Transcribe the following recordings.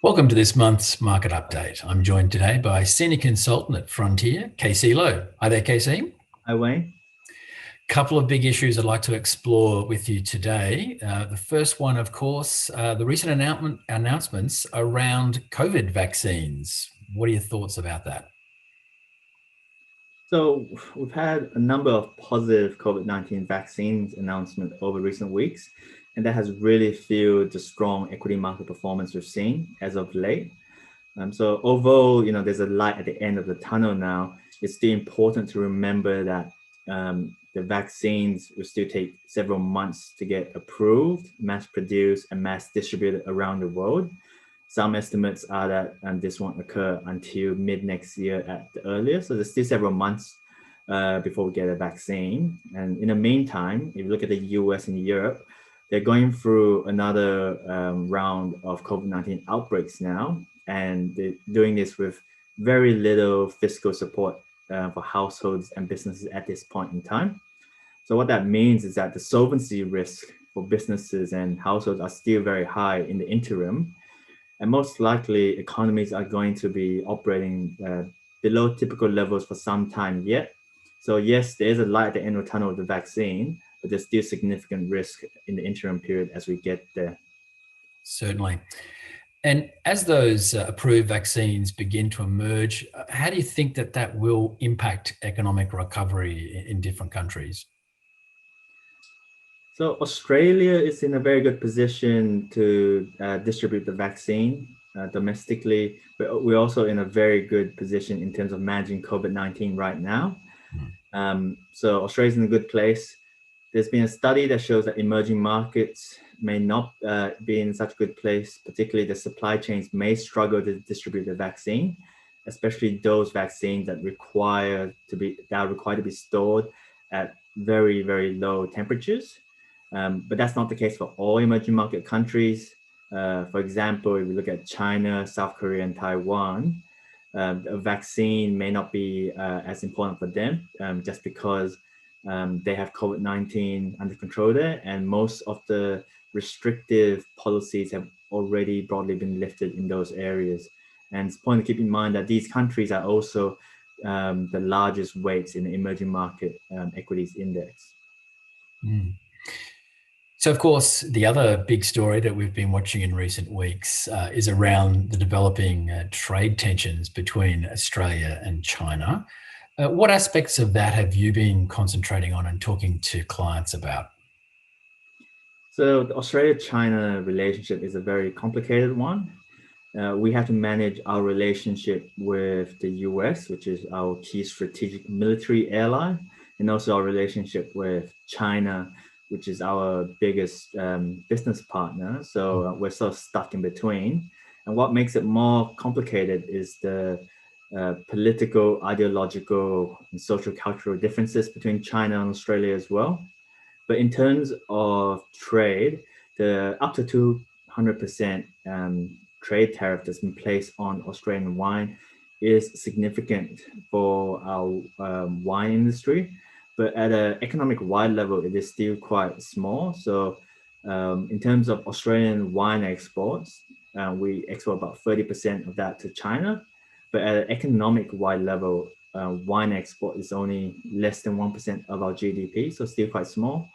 Welcome to this month's market update. I'm joined today by Senior Consultant at Frontier, KC Lowe. Hi there, KC. Hi, Wayne. Couple of big issues I'd like to explore with you today. The first one, of course, the recent announcements around COVID vaccines. What are your thoughts about that? So we've had a number of positive COVID-19 vaccines announcements over recent weeks, and that has really fueled the strong equity market performance we've seen as of late. So although there's a light at the end of the tunnel now, it's still important to remember that the vaccines will still take several months to get approved, mass produced, and mass distributed around the world. Some estimates are that this won't occur until mid next year at the earliest. So there's still several months before we get a vaccine. And in the meantime, if you look at the US and Europe, they're going through another round of COVID-19 outbreaks now. And they're doing this with very little fiscal support for households and businesses at this point in time. So what that means is that the solvency risk for businesses and households are still very high in the interim. And most likely, economies are going to be operating below typical levels for some time yet. So yes, there is a light at the end of the tunnel with the vaccine, but there's still significant risk in the interim period as we get there. Certainly. And as those approved vaccines begin to emerge, how do you think that will impact economic recovery in different countries? So Australia is in a very good position to distribute the vaccine domestically, but we're also in a very good position in terms of managing COVID-19 right now. So Australia's in a good place. There's been a study that shows that emerging markets may not be in such a good place, particularly the supply chains may struggle to distribute the vaccine, especially those vaccines that are required to be stored at very, very low temperatures. But that's not the case for all emerging market countries. For example, if we look at China, South Korea, and Taiwan, a vaccine may not be as important for them just because they have COVID-19 under control there, and most of the restrictive policies have already broadly been lifted in those areas. And it's important to keep in mind that these countries are also the largest weights in the emerging market equities index. Mm. So, of course, the other big story that we've been watching in recent weeks is around the developing trade tensions between Australia and China. What aspects of that have you been concentrating on and talking to clients about? So the Australia-China relationship is a very complicated one. We have to manage our relationship with the US, which is our key strategic military ally, and also our relationship with China, which is our biggest business partner. So we're sort of stuck in between. And what makes it more complicated is the political, ideological, and social cultural differences between China and Australia as well. But in terms of trade, the up to 200% trade tariff that's been placed on Australian wine is significant for our wine industry. But at an economic wide level, it is still quite small. So in terms of Australian wine exports, we export about 30% of that to China. But at an economic wide level, wine export is only less than 1% of our GDP, so still quite small.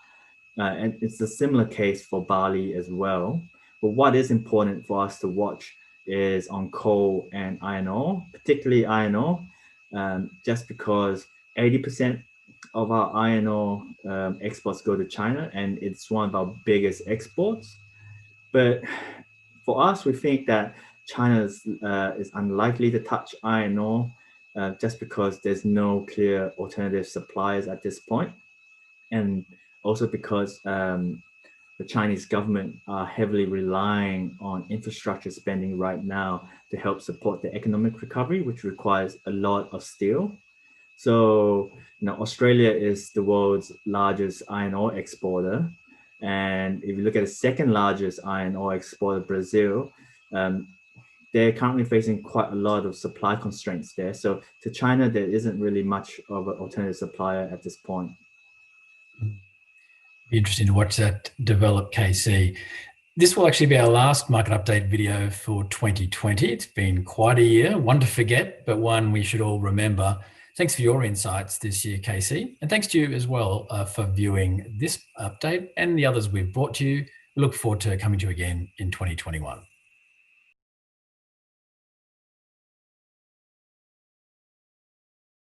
And it's a similar case for barley as well. But what is important for us to watch is on coal and iron ore, particularly iron ore, just because 80% of our iron ore exports go to China, and it's one of our biggest exports. But for us, we think that China is unlikely to touch iron ore just because there's no clear alternative suppliers at this point. And also because the Chinese government are heavily relying on infrastructure spending right now to help support the economic recovery, which requires a lot of steel. So, Australia is the world's largest iron ore exporter. And if you look at the second largest iron ore exporter, Brazil, they're currently facing quite a lot of supply constraints there. So to China, there isn't really much of an alternative supplier at this point. Be interesting to watch that develop, KC. This will actually be our last market update video for 2020. It's been quite a year, one to forget, but one we should all remember. Thanks for your insights this year, Casey. And thanks to you as well for viewing this update and the others we've brought to you. We look forward to coming to you again in 2021.